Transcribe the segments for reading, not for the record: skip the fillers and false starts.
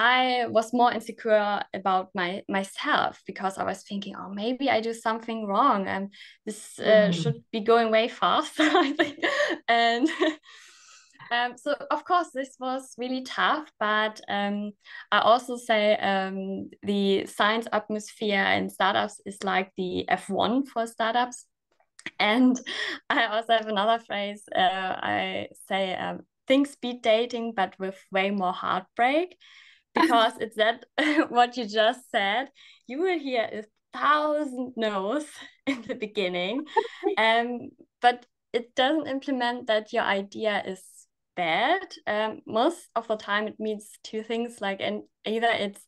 I was more insecure about myself because I was thinking, oh, maybe I do something wrong, and this Mm. should be going way faster, I think. And so, of course, this was really tough, but I also say the science atmosphere in startups is like the F1 for startups. And I also have another phrase. I say, things beat dating, but with way more heartbreak, because it's that what you just said. You will hear 1,000 no's in the beginning, but it doesn't implement that your idea is bad. Most of the time, it means two things, like, and either it's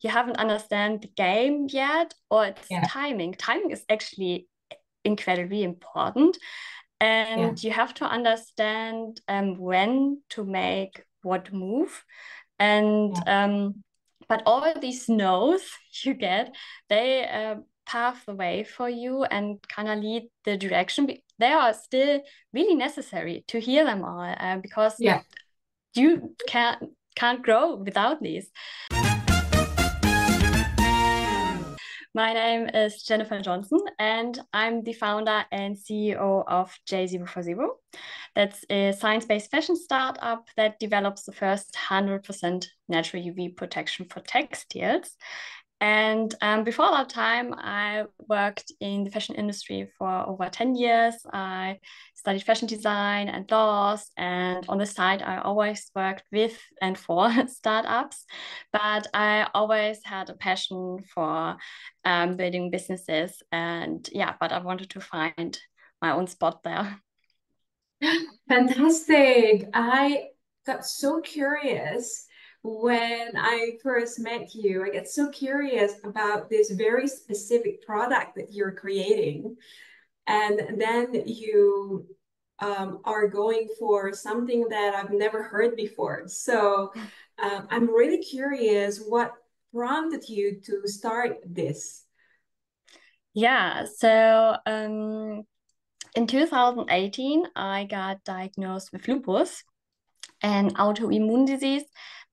you haven't understand the game yet, or it's Yeah, timing. Timing is actually incredibly important, yeah, and you have to understand when to make what move. And yeah, but all these no's you get, they pave the way for you and kind of lead the direction. They are still really necessary to hear them all, because yeah. you can't grow without these. My name is Jennifer Johnsen, and I'm the founder and CEO of J040. That's a science-based fashion startup that develops the first 100% natural UV protection for textiles. And before that time, I worked in the fashion industry for over 10 years. I studied fashion design and laws. And on the side, I always worked with and for startups. But I always had a passion for building businesses. And yeah, but I wanted to find my own spot there. Fantastic. I got so curious when I first met you. I get so curious about this very specific product that you're creating. And then you are going for something that I've never heard before. So I'm really curious what prompted you to start this. Yeah, so in 2018, I got diagnosed with lupus, an autoimmune disease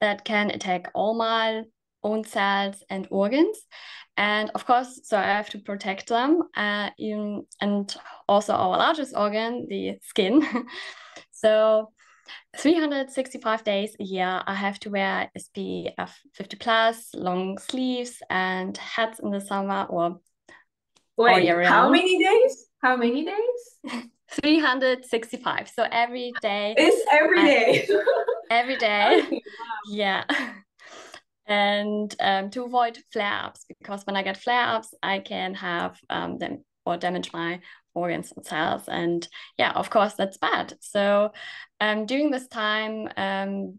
that can attack all my own cells and organs. And of course, so I have to protect them, and also our largest organ, the skin. So 365 days a year, I have to wear SPF 50 plus, long sleeves, and hats in the summer or all Wait, year how round. many days? How many days? 365. So every day, It's every I day. every day, Okay. yeah. And to avoid flare-ups, because when I get flare-ups, I can have them or damage my organs and cells. And yeah, of course, that's bad. So during this time,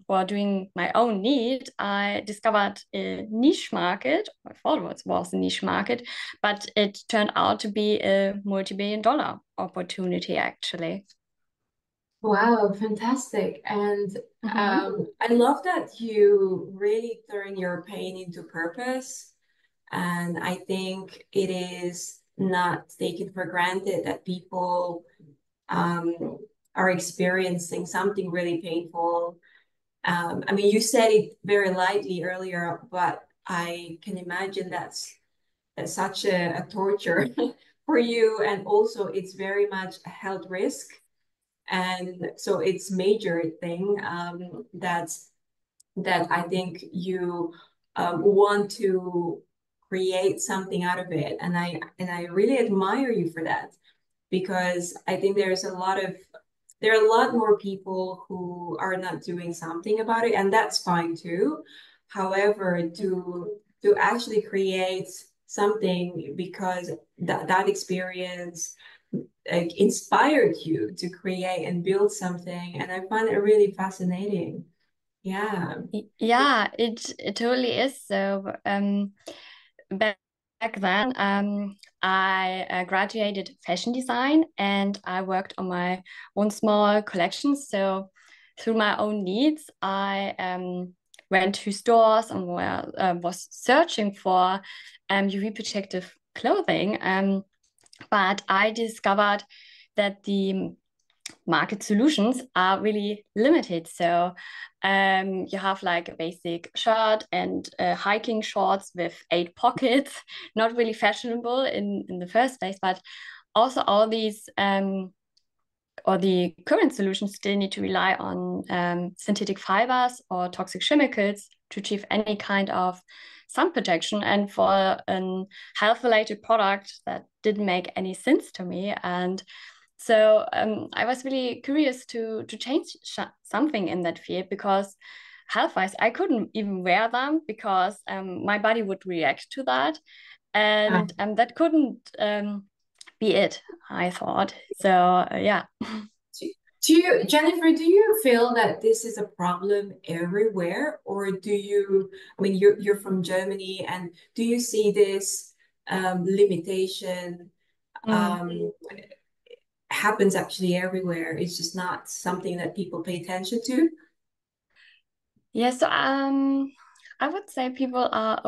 while doing my own need, I discovered a niche market. I thought it was a niche market, but it turned out to be a multi-billion-dollar opportunity, actually. Wow, fantastic. And Mhm. I love that you really turn your pain into purpose. And I think it is not taken for granted that people um, are experiencing something really painful. I mean, you said it very lightly earlier, but I can imagine that's such a torture for you. And also, it's very much a health risk. And so it's major thing that I think you want to create something out of it, and I really admire you for that because I think there are a lot more people who are not doing something about it, and that's fine too. However, to actually create something because that experience like inspired you to create and build something, and I find it really fascinating. Yeah. Yeah, it totally is. So back then, I graduated fashion design, and I worked on my own small collections. So through my own needs, I went to stores and was searching for UV protective clothing. But I discovered that the market solutions are really limited. So you have like a basic shirt and hiking shorts with 8 pockets, not really fashionable in the first place, but also all these or the current solutions still need to rely on synthetic fibers or toxic chemicals to achieve any kind of sun protection. And for a health-related product, that didn't make any sense to me. And so I was really curious to change something in that field, because health-wise, I couldn't even wear them because my body would react to that. And that couldn't be it, I thought. So yeah. Do you, Jennifer, do you feel that this is a problem everywhere, or do you, I mean, you're from Germany, and do you see this limitation happens actually everywhere? It's just not something that people pay attention to? Yeah, so I would say people are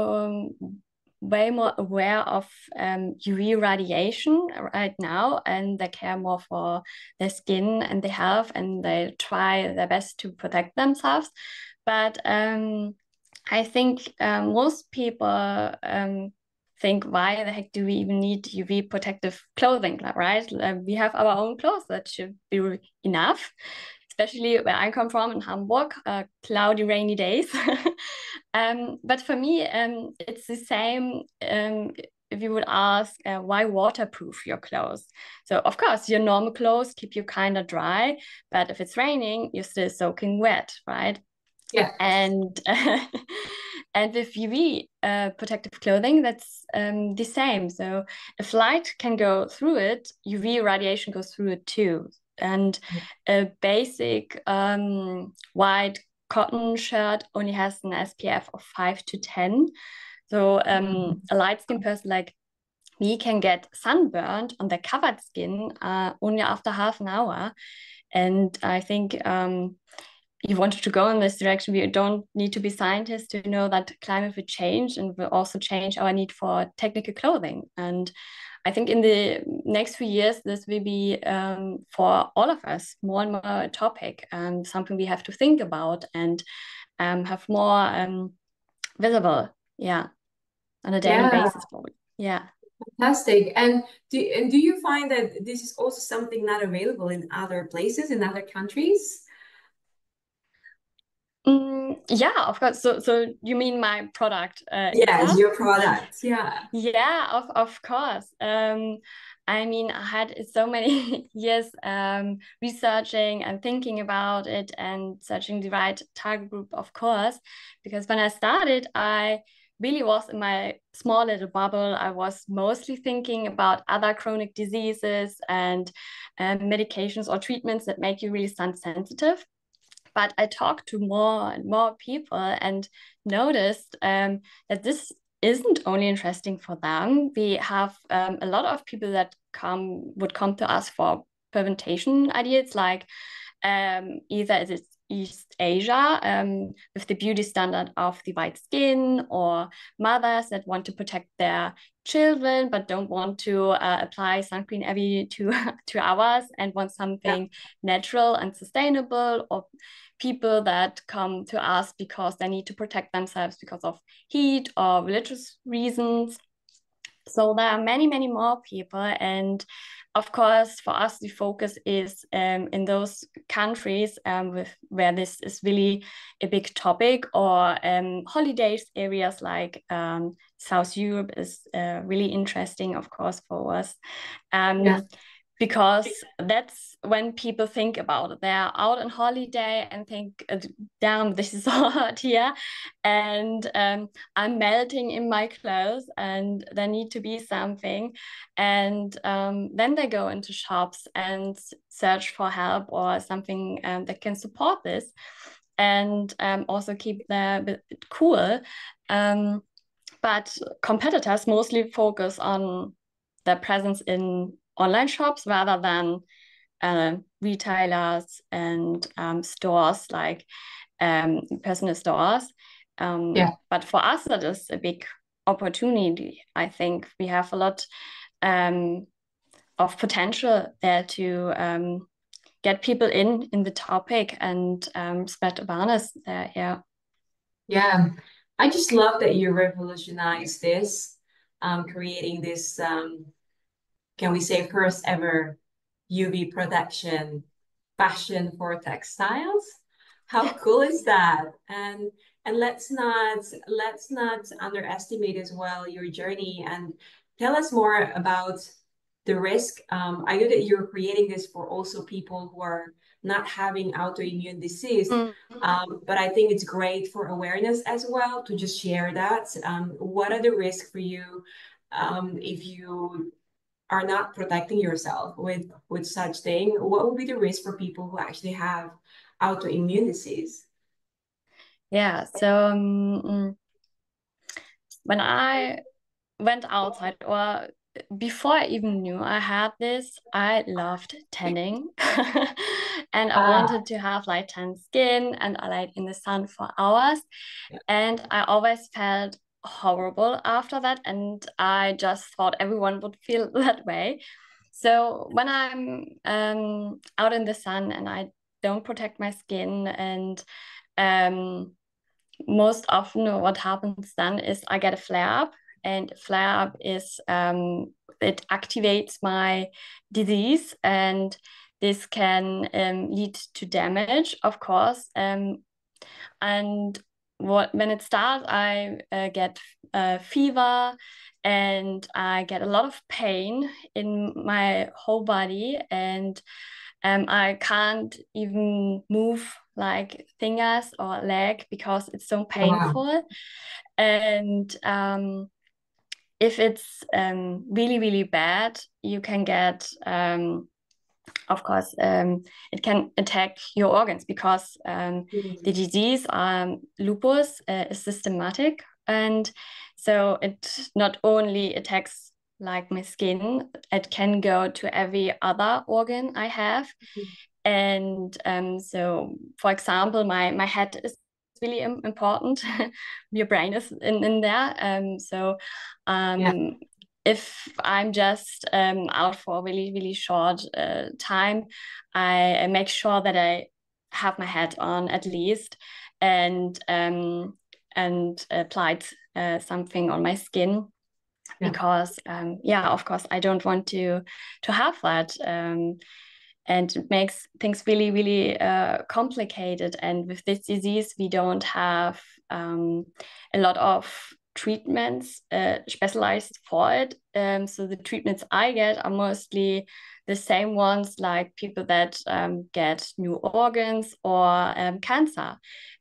way more aware of UV radiation right now, and they care more for their skin and their health, and they try their best to protect themselves. But I think most people think, why the heck do we even need UV protective clothing, right? We have our own clothes that should be enough, especially where I come from in Hamburg, cloudy, rainy days. But for me, it's the same if you would ask why waterproof your clothes. So of course, your normal clothes keep you kind of dry, but if it's raining, you're still soaking wet, right? Yeah. And and with UV protective clothing, that's the same. So if light can go through it, UV radiation goes through it too. And a basic white cotton shirt only has an SPF of 5 to 10. So a light skinned person like me can get sunburned on their covered skin only after half an hour. And I think you wanted to go in this direction. We don't need to be scientists to know that climate will change, and will also change our need for technical clothing. And I think in the next few years, this will be for all of us more and more a topic, something we have to think about and have more visible, on a daily basis. Yeah. Fantastic. And do you find that this is also something not available in other places, in other countries? Yeah, of course. So you mean my product Yes, itself? your product. Yeah. Yeah, of course. I mean, I had so many years researching and thinking about it and searching the right target group, of course, because when I started, I really was in my small little bubble. I was mostly thinking about other chronic diseases and medications or treatments that make you really sun sensitive. But I talked to more and more people and noticed that this isn't only interesting for them. We have a lot of people that would come to us for prevention ideas, like either it's East Asia with the beauty standard of the white skin, or mothers that want to protect their children but don't want to apply sunscreen every 2 hours and want something natural and sustainable, or people that come to us because they need to protect themselves because of heat or religious reasons. So there are many, many more people. And of course, for us, the focus is in those countries where this is really a big topic, or holidays areas like South Europe is really interesting, of course, for us. Because that's when people think about it. They're out on holiday and think, damn, this is so hot here. And I'm melting in my clothes and there need to be something. And then they go into shops and search for help or something that can support this, and also keep them cool. But competitors mostly focus on their presence in online shops rather than retailers and stores, like personal stores. But for us, that is a big opportunity. I think we have a lot of potential there to get people in the topic and spread awareness there. Yeah. Yeah. I just love that you revolutionized this, creating this, can we say, first ever UV protection fashion for textiles. How cool is that? And let's not underestimate as well your journey, and tell us more about the risk. I know that you're creating this for also people who are not having autoimmune disease, Mm. but I think it's great for awareness as well to just share that. What are the risks for you if you are not protecting yourself with such thing? What would be the risk for people who actually have autoimmune disease? Yeah. So when I went outside, or before I even knew I had this, I loved tanning. And I Ah, wanted to have like tan skin, and I like in the sun for hours. yeah. And I always felt horrible after that. And I just thought everyone would feel that way. So when I'm out in the sun and I don't protect my skin, and um, most often what happens then is I get a flare up, and flare up is it activates my disease, and this can lead to damage, of course. And when it starts, I get fever, and I get a lot of pain in my whole body, and I can't even move like fingers or leg because it's so Wow. painful. And if it's really, really bad, you can get, of course, it can attack your organs, because the Mm. disease, lupus, is systematic. And so it not only attacks like my skin, it can go to every other organ I have. And so, for example, my head is really important. Your brain is in there. So Yeah. um, if I'm just out for a really, really short time, I make sure that I have my hat on at least, and applied something on my skin, Yeah. because yeah, of course, I don't want to have that. And it makes things really, really complicated. And with this disease, we don't have a lot of treatments specialized for it. So the treatments I get are mostly the same ones like people that get new organs or cancer.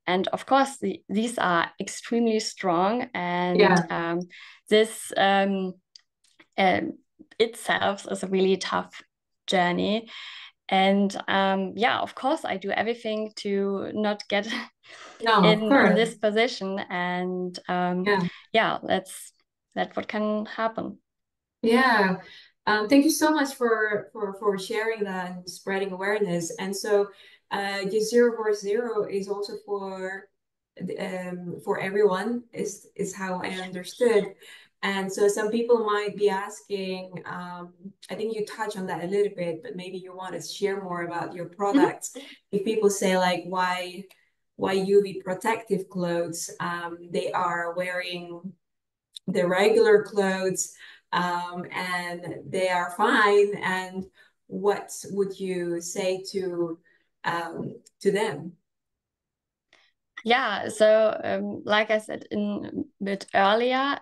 And of course, these are extremely strong, and Yeah. this itself is a really tough journey. And yeah, of course, I do everything to not get No, of in course. this position. And Yeah. yeah, that's what can happen. Yeah. Thank you so much for sharing that and spreading awareness. And so, the 040 is also for everyone, is how I understood. And so some people might be asking, I think you touch on that a little bit, but maybe you want to share more about your Mhm. products. If people say like, why UV protective clothes? They are wearing the regular clothes, and they are fine. And what would you say to them? Yeah, so like I said in a bit earlier,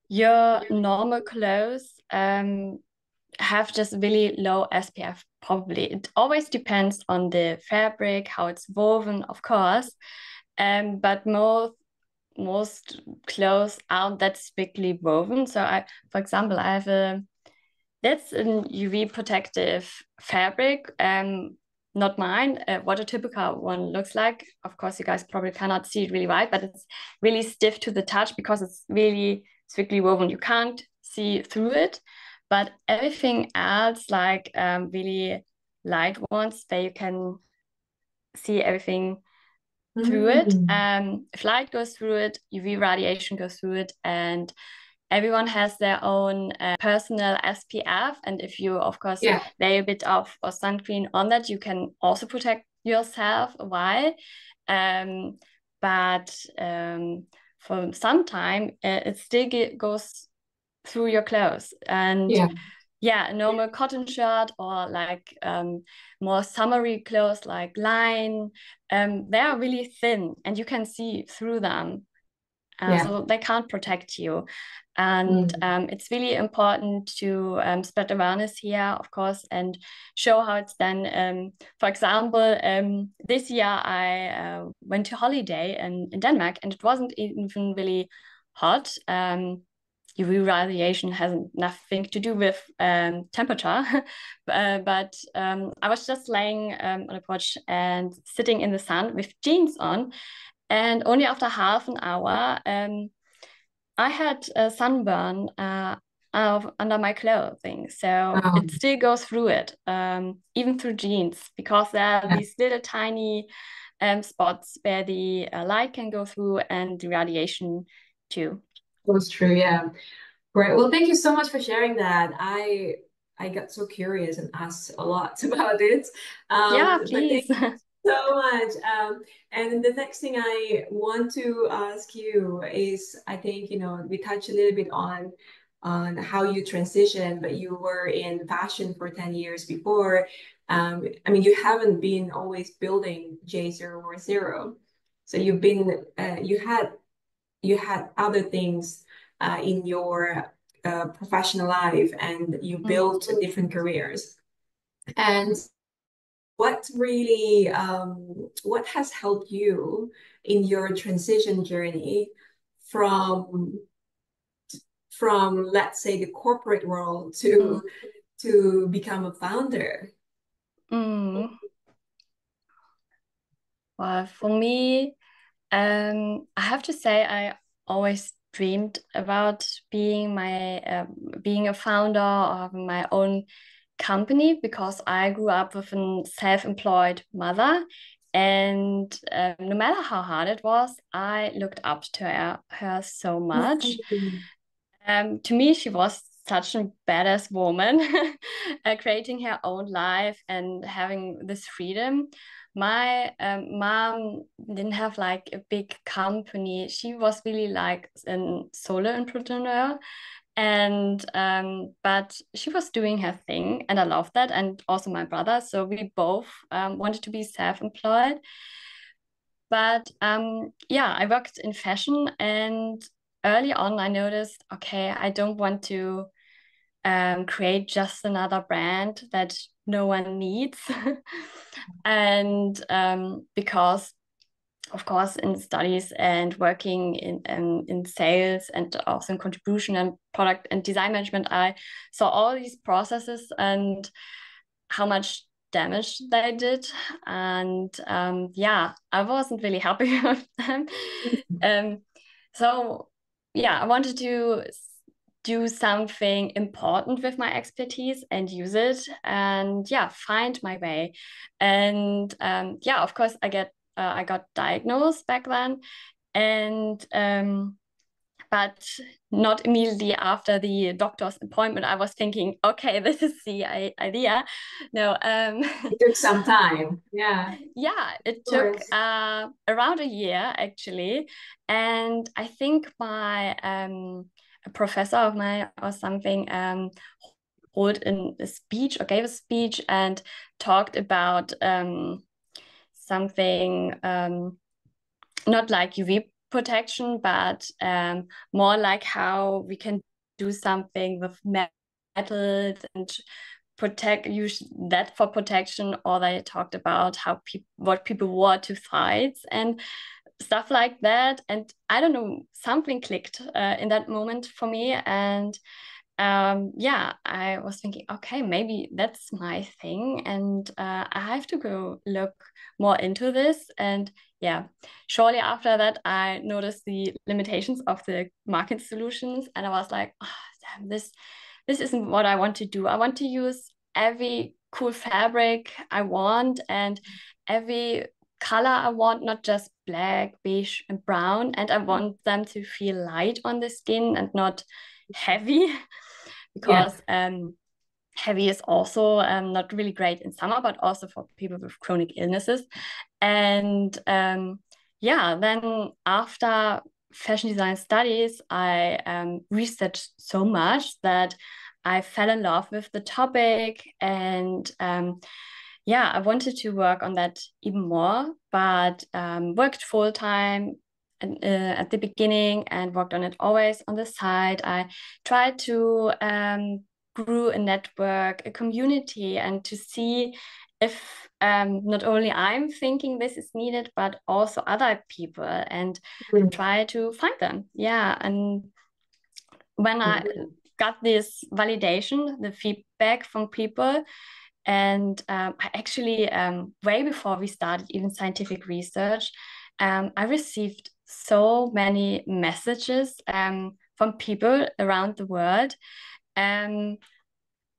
your normal clothes have just really low SPF, probably. It always depends on the fabric, how it's woven, of course. But most clothes aren't that strictly woven. So for example, I have that's an UV protective fabric. Not mine. What a typical one looks like. Of course, you guys probably cannot see it really right, but it's really stiff to the touch because it's really strictly woven. You can't see through it, but everything else, like really light ones, where you can see everything through it. Mm. If light goes through it, UV radiation goes through it, and everyone has their own personal SPF, and if you, of course, lay a bit of sunscreen on that, you can also protect yourself a while. But for some time, it still goes through your clothes. And a normal cotton shirt or like more summery clothes like line, they are really thin and you can see through them. So they can't protect you. And it's really important to spread awareness here, of course, and show how it's done. For example, this year I went to holiday in Denmark, and it wasn't even really hot. UV radiation has nothing to do with temperature, but I was just laying on a porch and sitting in the sun with jeans on, and only after half an hour, I had a sunburn under my clothing. So it still goes through it, even through jeans, because there are these little tiny spots where the light can go through and the radiation too. That's true, yeah. Great. Well, thank you so much for sharing that. I got so curious and asked a lot about it. Yeah, But please. thank you so much. And the next thing I want to ask you is, I think, we touched a little bit on how you transitioned, but you were in fashion for 10 years before. I mean, you haven't been always building J040. So you had other things in your professional life, and you built different careers. And what really, what has helped you in your transition journey from let's say the corporate world to become a founder? Well, for me, I have to say I always dreamed about being a founder or having my own company, because I grew up with a self-employed mother, and no matter how hard it was, I looked up to her so much. To me, she was such a badass woman, creating her own life and having this freedom. My mom didn't have like a big company. She was really like a solo entrepreneur, and but she was doing her thing, and I loved that. And also my brother, so we both wanted to be self-employed. But I worked in fashion, and early on I noticed, okay, I don't want to create just another brand that no one needs. And because of course in studies and working in sales and also in contribution and product and design management, I saw all these processes and how much damage they did. And I wasn't really happy with them. So I wanted to do something important with my expertise and use it, and find my way. And of course I got diagnosed back then, and but not immediately after the doctor's appointment. I was thinking, okay, this is the idea. No, it took some time. Yeah. It took around a year actually, and I think my a professor of mine or something hold in a speech or gave a speech and talked about something not like UV protection, but more like how we can do something with metals and use that for protection. Or they talked about how what people wore to fights and stuff like that. And I don't know, something clicked in that moment for me. And I was thinking, okay, maybe that's my thing, and I have to go look more into this. And shortly after that, I noticed the limitations of the market solutions, and I was like, oh, damn, this isn't what I want to do. I want to use every cool fabric I want and every color I want, not just black, beige, and brown. And I want them to feel light on the skin and not heavy Yeah. because heavy is also not really great in summer, but also for people with chronic illnesses. And yeah, then after fashion design studies, I researched so much that I fell in love with the topic. And yeah, I wanted to work on that even more, but worked full time at the beginning and worked on it always on the side. I tried to grew a network, a community, and to see if not only I'm thinking this is needed, but also other people, and Mm. try to find them. Yeah. And when I got this validation, the feedback from people, and I actually, way before we started even scientific research, I received so many messages from people around the world. Um,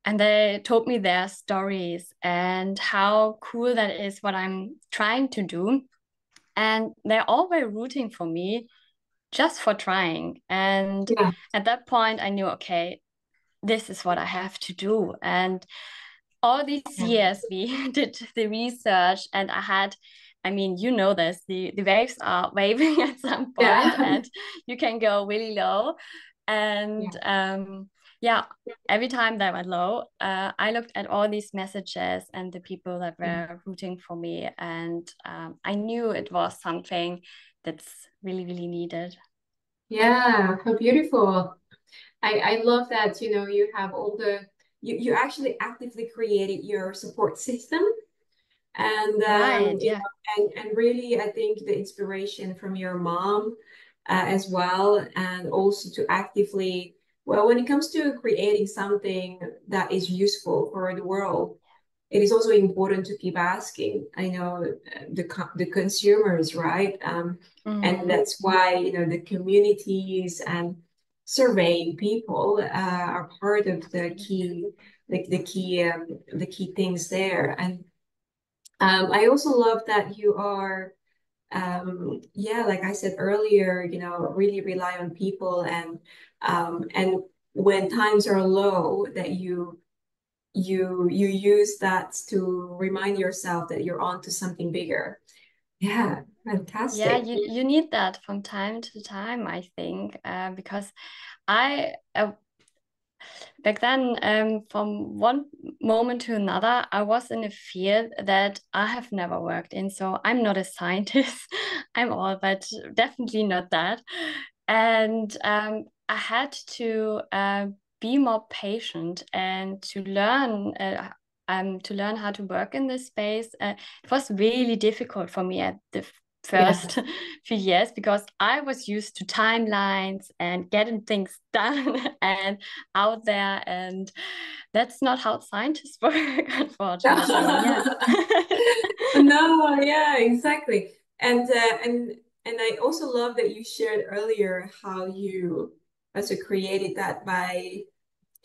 and they told me their stories and how cool that is what I'm trying to do. And they're all very rooting for me just for trying. And Yeah. at that point, I knew, okay, this is what I have to do. And all these Yeah. years we did the research, and I had, I mean, you know this, the waves are waving at some point Yeah. and you can go really low. Yeah. And yeah, every time they went low, I looked at all these messages and the people that were rooting for me, and I knew it was something that's really, really needed. Yeah, how beautiful. I love that, you have all you actually actively created your support system. And Right, yeah. and really, I think the inspiration from your mom as well, and also to actively, well, when it comes to creating something that is useful for the world, it is also important to keep asking. I know the consumers, right? And Mm-hmm. that's why, the communities and surveying people are part of the Absolutely. key, the key things there. And I also love that you are, yeah, like I said earlier, really rely on people, and when times are low, that you use that to remind yourself that you're on to something bigger. Yeah, Yeah, fantastic. you need that from time to time, I think, because I back then, from one moment to another, I was in a field that I have never worked in. So I'm not a scientist. I'm all, but definitely not that. And I had to be more patient and to learn how to work in this space. It was really difficult for me at the Yeah. first few years because I was used to timelines and getting things done and out there, and that's not how scientists work, unfortunately. Yeah. No, yeah, exactly. And I also love that you shared earlier how you also created that by,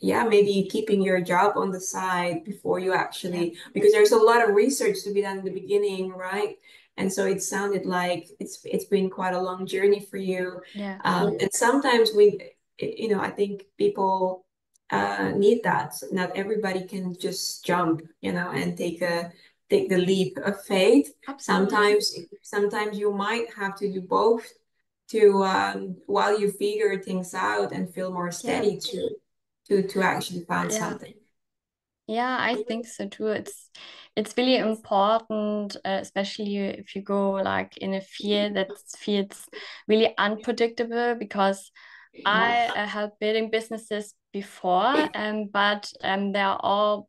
yeah, maybe keeping your job on the side before you Yeah. actually, because there's a lot of research to be done in the beginning, right? And so it sounded like it's been quite a long journey for you. Yeah. And sometimes I think people need that. Not everybody can just jump, and take the leap of faith. Absolutely. Sometimes you might have to do both to while you figure things out and feel more Yeah. steady to actually find Yeah. something. Yeah, I think so too. It's really important, especially if you go like in a field that feels really unpredictable, because Yeah. I helped building businesses before, but they are all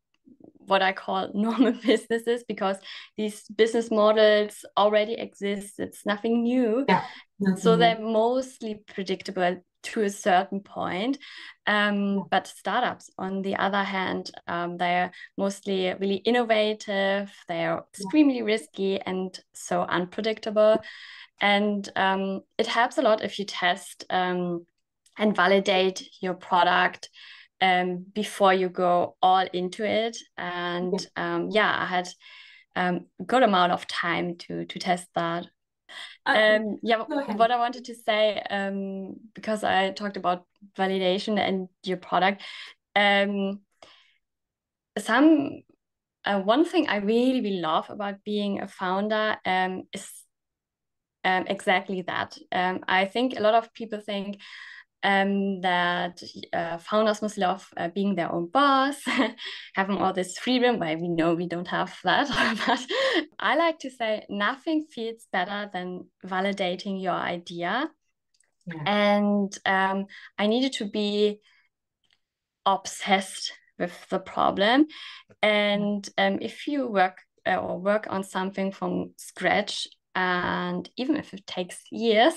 what I call normal businesses because these business models already exist. It's nothing new. Yeah, nothing So they're new. mostly predictable to a certain point. But startups, on the other hand, they're mostly really innovative, they're Yeah, extremely risky and so unpredictable. And it helps a lot if you test and validate your product before you go all into it. yeah, And yeah, I had good amount of time to test that. Yeah, Go ahead. what I wanted to say, because I talked about validation and your product, um, some one thing I really, really love about being a founder is exactly that. I think a lot of people think that founders must love being their own boss, having all this freedom. Well, we know we don't have that, but I like to say nothing feels better than validating your idea. Yeah. And I needed to be obsessed with the problem. And if you work on something from scratch, and even if it takes years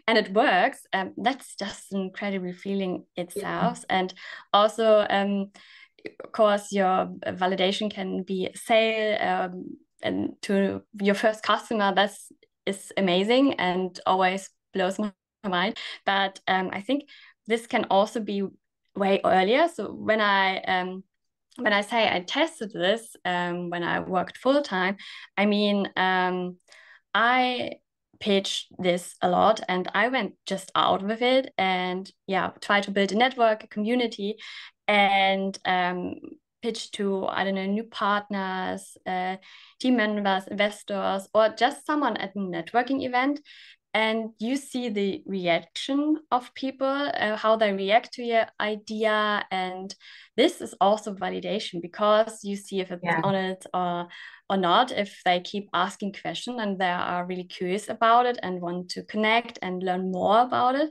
and it works, that's just an incredible feeling Yeah. itself. And also, of course, your validation can be a sale, and to your first customer. That's is amazing and always blows my mind. But I think this can also be way earlier. So when I say I tested this when I worked full time, I mean I pitched this a lot and I went just out with it and yeah, try to build a network, a community, and pitch to, I don't know, new partners, team members, investors, or just someone at a networking event. And you see the reaction of people, how they react to your idea. And this is also validation because you see if it's Yeah. on it or not, if they keep asking questions and they are really curious about it and want to connect and learn more about it.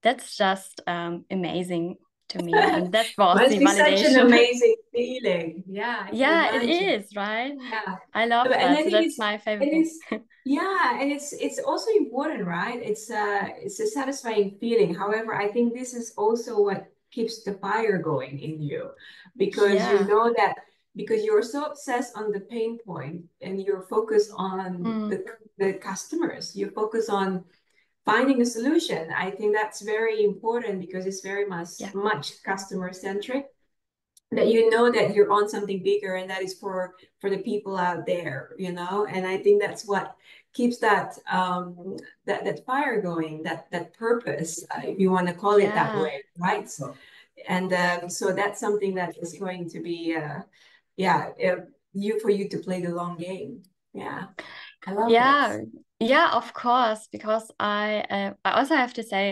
That's just amazing to me. And that was Must the be such an validation. amazing feeling. Yeah, I can Yeah, it imagine. is, right? Yeah. I love And that. I So think that's my favorite it thing. is yeah, and it's also important, right? It's a satisfying feeling. However, I think this is also what keeps the fire going in you because you Yeah. know that because you're so obsessed on the pain point and you're focused on Mm, the customers. You focus on finding a solution. I think that's very important because it's very yeah. much customer centric that you know that you're on something bigger and that is for the people out there, you know. And I think that's what keeps that that fire going, that purpose, if you want to call it that Yeah. way, right? So and so that's something that is going to be yeah you for you to play the long game. Yeah, I love it. Yeah. Yeah, of course, because I also have to say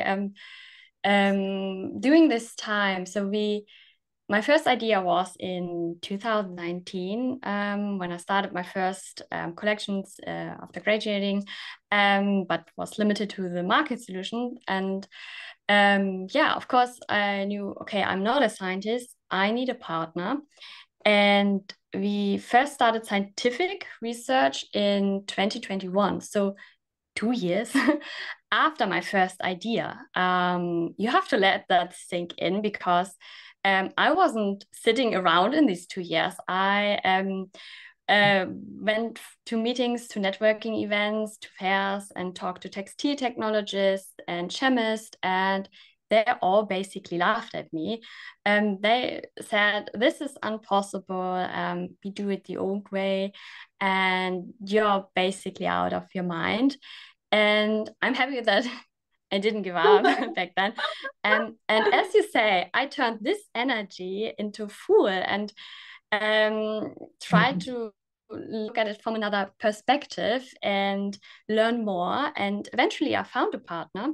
during this time, so we my first idea was in 2019 when I started my first collections after graduating, but was limited to the market solution. And yeah, of course, I knew, okay, I'm not a scientist, I need a partner. And we first started scientific research in 2021. So 2 years after my first idea. You have to let that sink in because I wasn't sitting around in these 2 years. I went to meetings, to networking events, to fairs, and talked to textile technologists and chemists, and they all basically laughed at me. They said, "This is impossible. We do it the old way, and you're basically out of your mind." And I'm happy that I didn't give up back then. And as you say, I turned this energy into fuel and tried to look at it from another perspective and learn more. And eventually I found a partner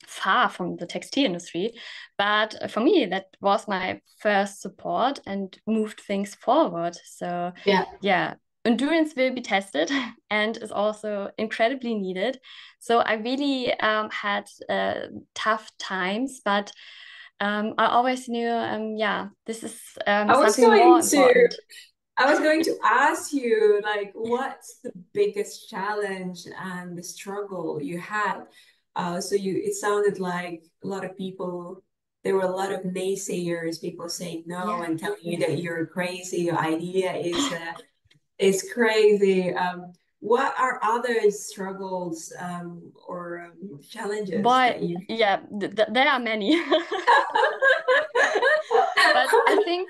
far from the textile industry. But for me, that was my first support and moved things forward. So, Yeah. yeah, endurance will be tested and is also incredibly needed. So, I really had tough times, but I always knew, yeah, this is I was something more going to important. I was going to ask you, like, what's the biggest challenge and the struggle you had? So it sounded like a lot of people, there were a lot of naysayers, people saying no Yeah. and telling you that you're crazy, your idea is crazy. What are other struggles or challenges that Boy, you? yeah, there are many. But I think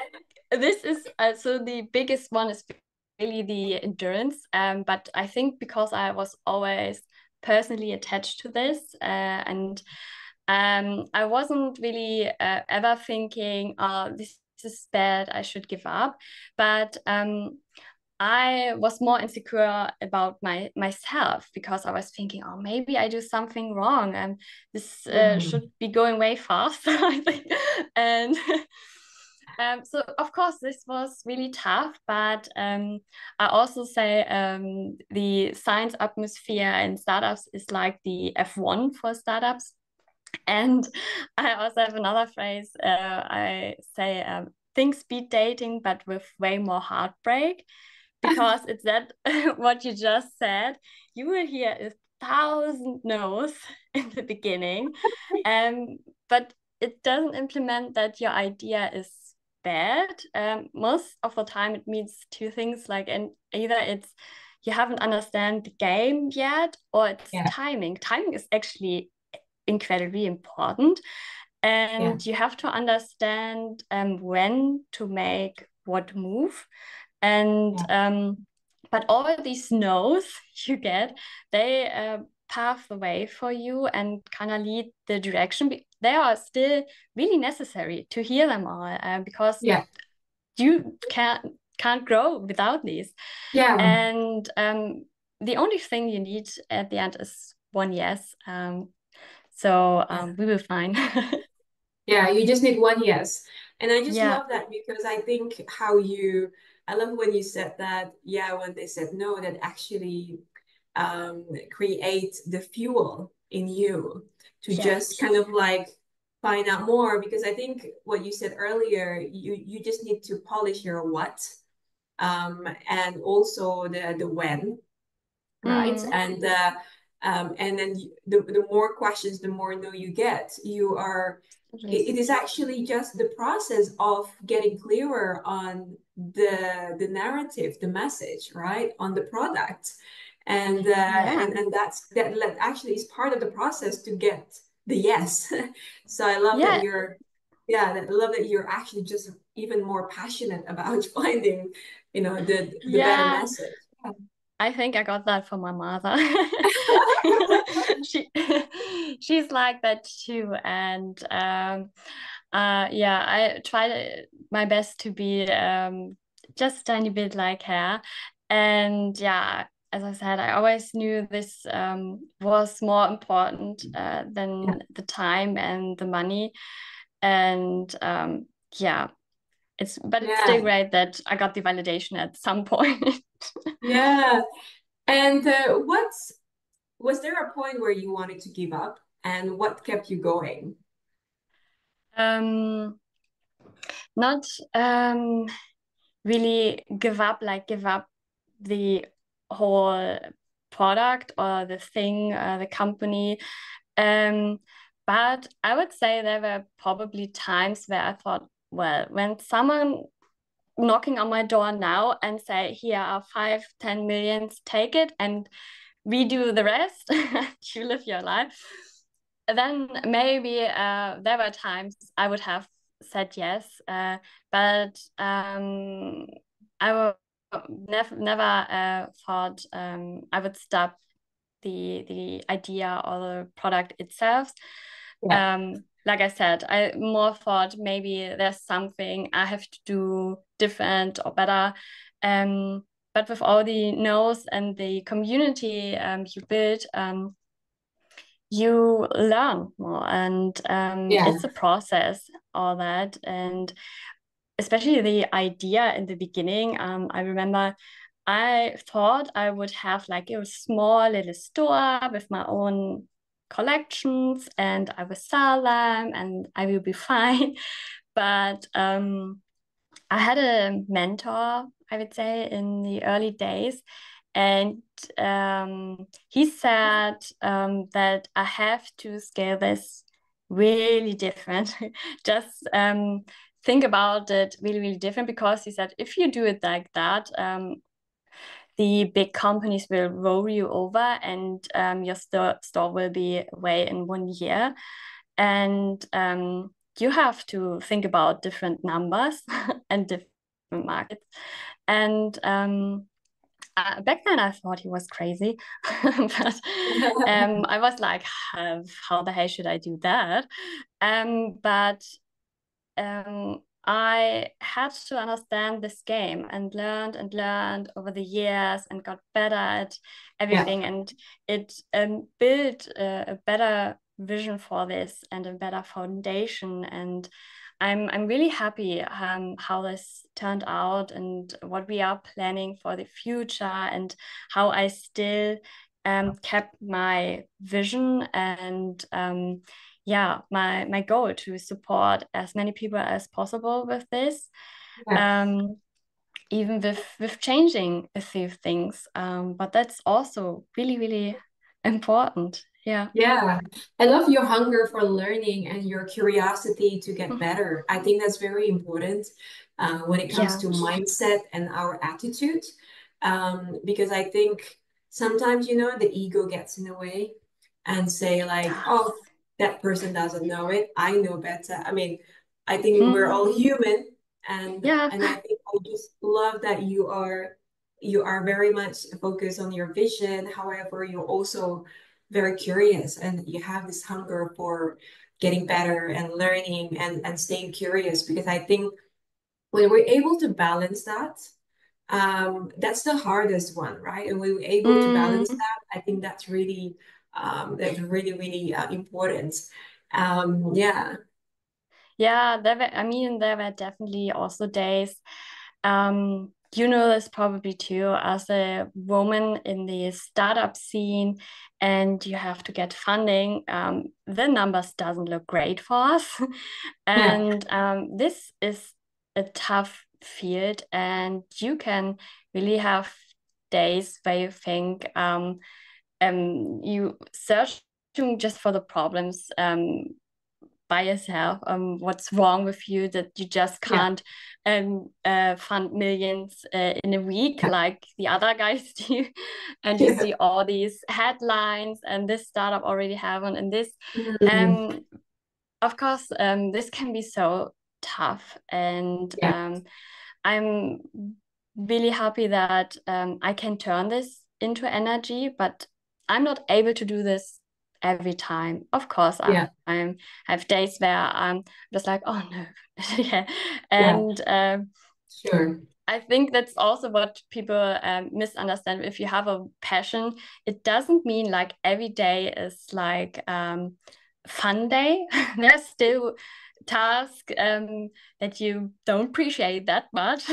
this is so the biggest one is really the endurance. But I think because I was always personally attached to this, and I wasn't really ever thinking, oh, this is bad, I should give up. But I was more insecure about myself because I was thinking, oh, maybe I do something wrong, and this should be going way faster, I think. And so of course this was really tough, but I also say the science atmosphere in startups is like the F1 for startups. And I also have another phrase. I say things beat dating, but with way more heartbreak, because it's that what you just said. You will hear 1,000 no's in the beginning, but it doesn't implement that your idea is bad. Most of the time, it means two things, like, and either it's you haven't understand the game yet, or it's Yeah. timing. Timing is actually incredibly important, Yeah. and you have to understand when to make what move. And but all these no's you get, they pave the way for you and kind of lead the direction. They are still really necessary to hear them all, because Yeah. you can't grow without these. Yeah. And the only thing you need at the end is one yes. So we will find. Yeah, you just need one yes. And I just Yeah. love that because I think I love when you said that, yeah, when they said no, that actually create the fuel in you to Yes. just kind of like find out more. Because I think what you said earlier, you just need to polish your what, and also the when, right? Mm. And then the more questions, the more no you get. It is actually just the process of getting clearer on the narrative, the message, right, on the product, Yeah. and that actually is part of the process to get the yes. So I love that Yeah. you're, yeah, I love that you're actually just even more passionate about finding, the better Yeah. message. I think I got that from my mother. she she's like that too. And yeah, I tried my best to be just a tiny bit like her. And yeah, as I said, I always knew this was more important Yeah. than the time and the money. And yeah, it's still Yeah. great that I got the validation at some point. Yeah. And was there a point where you wanted to give up, and what kept you going? um not really give up the whole product or the thing, the company. Um, but I would say there were probably times where I thought, well, when someone knocking on my door now and say, here are 5, 10 millions, take it and we do the rest, you live your life, then maybe there were times I would have said yes, but I would never thought I would stop the idea or the product itself. Yeah. Like I said, I more thought maybe there's something I have to do different or better. But with all the no's and the community you build, you learn more, and Yeah. it's a process, all that. And especially the idea in the beginning, I remember I thought I would have like a small little store with my own collections and I will sell them and I will be fine. But I had a mentor, I would say, in the early days, and he said that I have to scale this really different. Just think about it really, really different, because he said if you do it like that, the big companies will roll you over, and your store will be away in 1 year. And you have to think about different numbers and different markets. And back then I thought he was crazy, but I was like, how the hell should I do that? But I had to understand this game and learned over the years and got better at Yeah. everything. And it built a better vision for this and a better foundation. And I'm really happy how this turned out and what we are planning for the future and how I still kept my vision and yeah, my goal to support as many people as possible with this, Yeah. even with changing a few things. But that's also really, really important. Yeah. Yeah, I love your hunger for learning and your curiosity to get better. I think that's very important when it comes Yeah. to mindset and our attitude. Because I think sometimes, you know, the ego gets in the way and say It like, oh, does. that person doesn't know it. I know better. I mean, I think we're Mm, all human, yeah. and I think I just love that you are very much focused on your vision. However, you're also very curious and you have this hunger for getting better and learning and staying curious because I think when we're able to balance that, that's the hardest one, right? And when we're able to balance Mm, that, I think that's really, really important. Yeah, yeah, I mean, there were definitely also days. You know this probably too, as a woman in the startup scene, and you have to get funding. The numbers doesn't look great for us, yeah, and this is a tough field, and you can really have days where you think you search just for the problems by yourself, what's wrong with you that you just yeah, can't fund millions in a week yeah, like the other guys do. And you yeah. see all these headlines and this startup already have one and this. Mm, um of course, this can be so tough, and yeah, I'm really happy that I can turn this into energy, but I'm not able to do this every time. Of course, yeah, I have days where I'm just like, oh no, yeah, yeah, and sure. I think that's also what people misunderstand. If you have a passion, it doesn't mean like every day is like fun day. There's still tasks that you don't appreciate that much,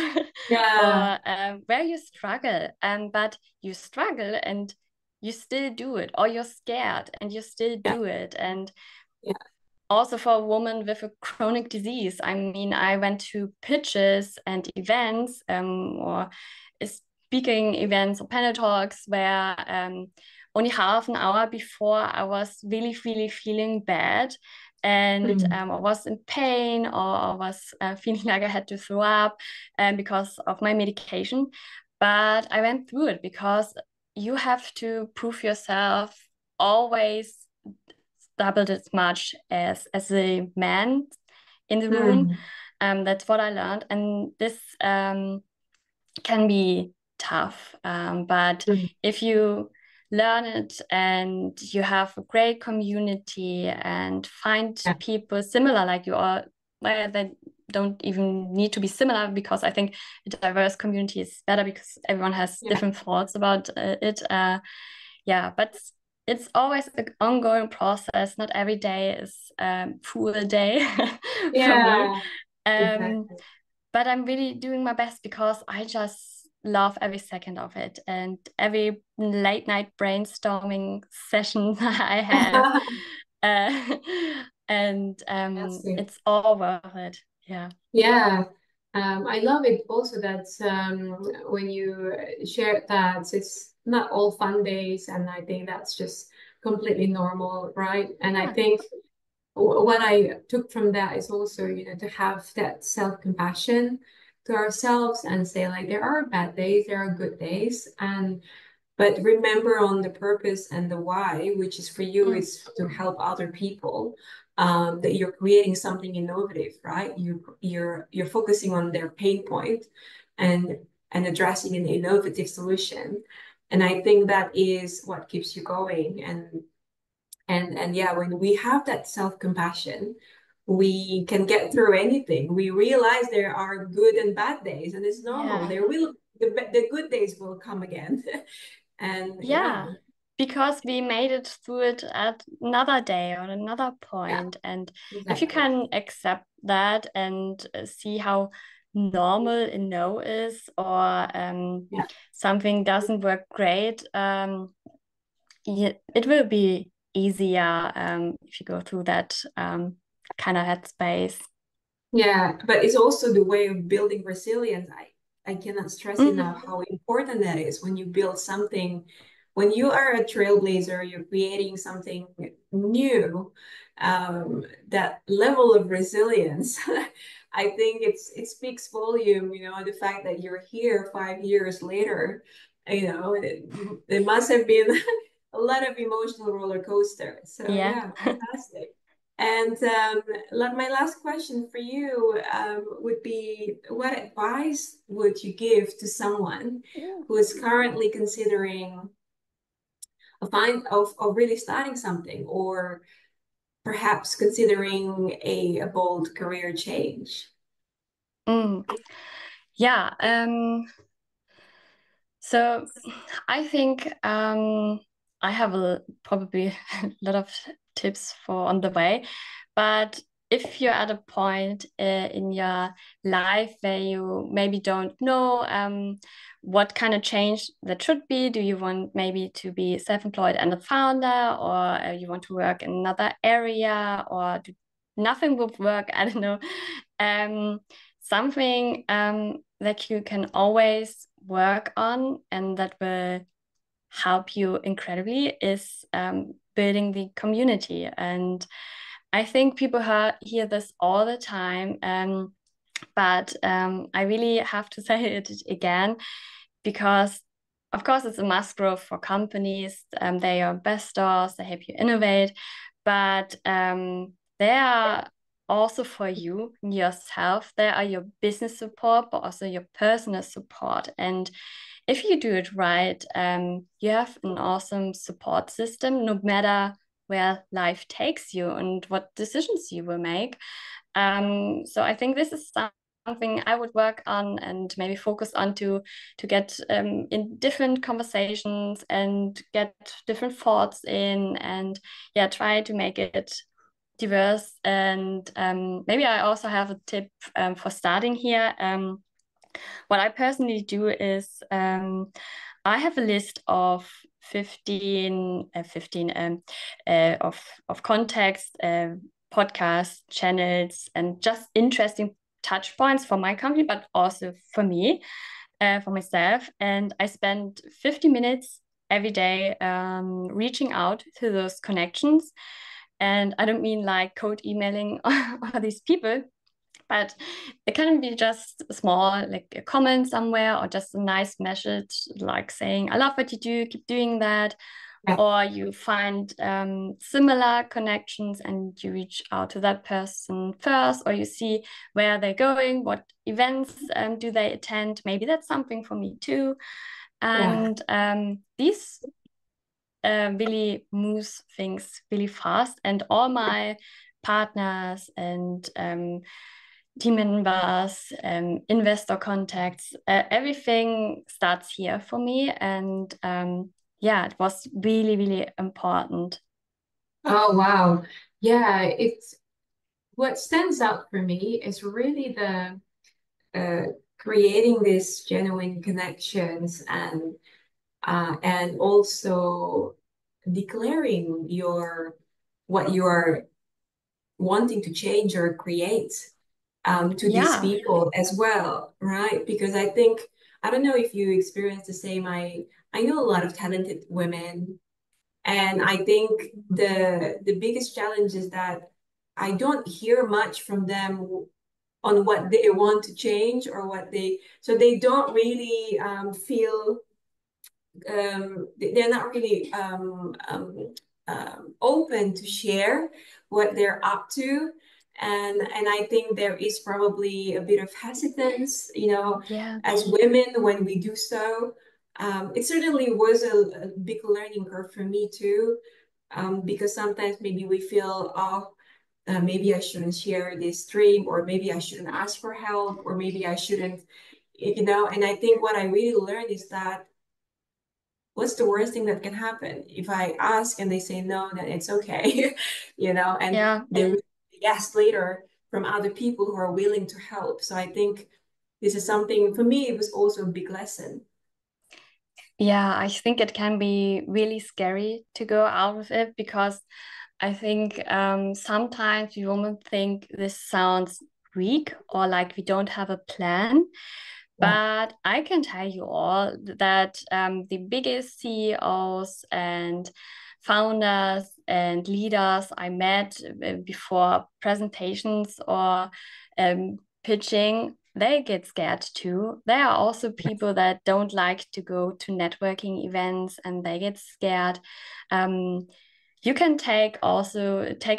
Yeah, or where you struggle. But you struggle and you still do it, or you're scared and you still yeah, do it. And yeah. also for a woman with a chronic disease. I mean, I went to pitches and events or speaking events or panel talks where only half an hour before I was really, really feeling bad. And Mm, I was in pain or I was feeling like I had to throw up because of my medication. But I went through it because you have to prove yourself always doubled as much as a man in the room. mm, That's what I learned, and this can be tough. But mm, if you learn it and you have a great community and find yeah, people similar like you are, well, they don't even need to be similar because I think a diverse community is better because everyone has yeah, different thoughts about it. Yeah, but it's always an ongoing process. Not every day is full day for me. yeah, Um, exactly. but I'm really doing my best because I just love every second of it and every late night brainstorming session I have. Uh, and That's it. it's all worth it. Yeah. Yeah, I love it also that when you share that it's not all fun days, and I think that's just completely normal, right? And I Yeah. think what I took from that is also, you know, to have that self-compassion to ourselves and say like there are bad days, there are good days, and but remember on the purpose and the why, which is for you, Mm. is to help other people. That you're creating something innovative, right? You're focusing on their pain point, and and addressing an innovative solution. And I think that is what keeps you going. And yeah, when we have that self-compassion, we can get through anything. We realize there are good and bad days, and it's normal. Yeah. There will the good days will come again. And yeah, Yeah, because we made it through it at another day or another yeah, point. And if you exactly. can accept that and see how normal a no is, or Yeah. something doesn't work great, it will be easier if you go through that kind of headspace. Yeah, but it's also the way of building resilience. I cannot stress enough Mhm. how important that is when you build something, when you are a trailblazer, you're creating something new, that level of resilience. I think it speaks volume, the fact that you're here 5 years later, it must have been a lot of emotional roller coaster. So Yeah. yeah, fantastic. And my last question for you would be, what advice would you give to someone who is currently considering of really starting something, or perhaps considering a bold career change? Mm. Yeah. So I think I have probably a lot of tips for on the way, but if you're at a point in your life where you maybe don't know what kind of change that should be, do you want maybe to be self-employed and a founder, or you want to work in another area, or nothing will work, I don't know. Something that you can always work on and that will help you incredibly is building the community. And I think people hear this all the time, but I really have to say it again, because of course it's a must growth for companies. They are investors, they help you innovate, but they are also for you yourself. They are your business support, but also your personal support. And if you do it right, you have an awesome support system, no matter where life takes you and what decisions you will make. So I think this is something I would work on and maybe focus on to get in different conversations and get different thoughts in, and yeah, try to make it diverse. And maybe I also have a tip for starting here. What I personally do is I have a list of 15 of contacts, podcast channels, and just interesting touch points for my company, but also for me, for myself. And I spend 50 minutes every day reaching out to those connections. And I don't mean like cold emailing all these people, but it can be just small, like a comment somewhere, or just a nice message, like saying, I love what you do, keep doing that. Yeah, Or you find similar connections and you reach out to that person first, or you see where they're going, what events do they attend. Maybe that's something for me too. yeah. And these really moves things really fast. And all my partners and team members, investor contacts, everything starts here for me. And yeah, it was really, really important. Oh, wow. Yeah, it's what stands out for me is really the creating these genuine connections, and also declaring what you are wanting to change or create, to these Yeah. people as well, right? Because I think, I don't know if you experience the same. I know a lot of talented women, and I think the biggest challenge is that I don't hear much from them on what they want to change, or so they don't really feel, they're not really open to share what they're up to. And I think there is probably a bit of hesitance, Yeah. as women when we do so. It certainly was a big learning curve for me too, because sometimes maybe we feel, oh, maybe I shouldn't share this dream, or maybe I shouldn't ask for help, or maybe I shouldn't, And I think what I really learned is that what's the worst thing that can happen? If I ask and they say no, then it's okay, and Yeah. they will say yes later from other people who are willing to help. So I think this is something for me, it was also a big lesson. Yeah, I think it can be really scary to go out of it because I think sometimes we women think this sounds weak or like we don't have a plan. Yeah. But I can tell you all that the biggest CEOs and founders and leaders I met before presentations or pitching, they get scared too. There are also people that don't like to go to networking events and they get scared. Um, you can take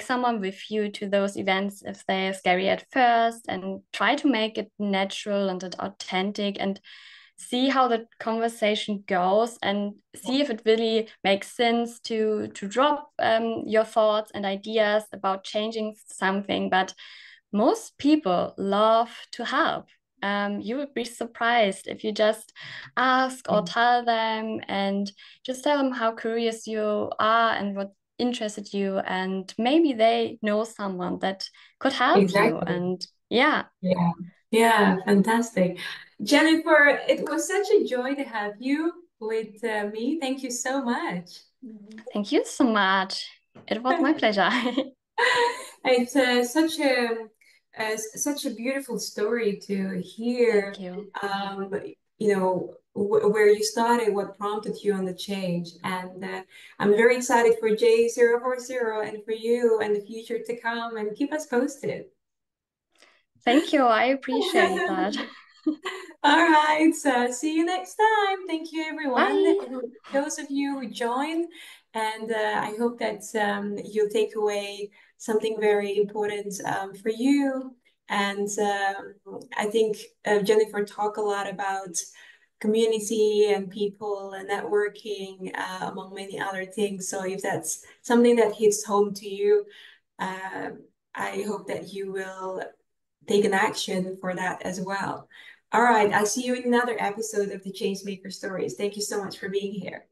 someone with you to those events if they're scary at first and try to make it natural and authentic and see how the conversation goes and see if it really makes sense to drop your thoughts and ideas about changing something. But most people love to help. You would be surprised if you just ask or tell them and just tell them how curious you are and what interested you, and maybe they know someone that could help you. Exactly. And yeah, Yeah. Yeah, fantastic. Jennifer, it was such a joy to have you with me. Thank you so much. thank you so much. It was my pleasure. It's such a beautiful story to Thank hear. you. Um, where you started, what prompted you on the change, and I'm very excited for J040 and for you and the future to come. And keep us posted. Thank you. I appreciate that. All right, so see you next time. Thank you, everyone, Bye. those of you who joined, and I hope that you'll take away something very important for you. And I think Jennifer talked a lot about community and people and networking, among many other things. So if that's something that hits home to you, uh, I hope that you will take an action for that as well. All right, I'll see you in another episode of the Changemaker Stories. Thank you so much for being here.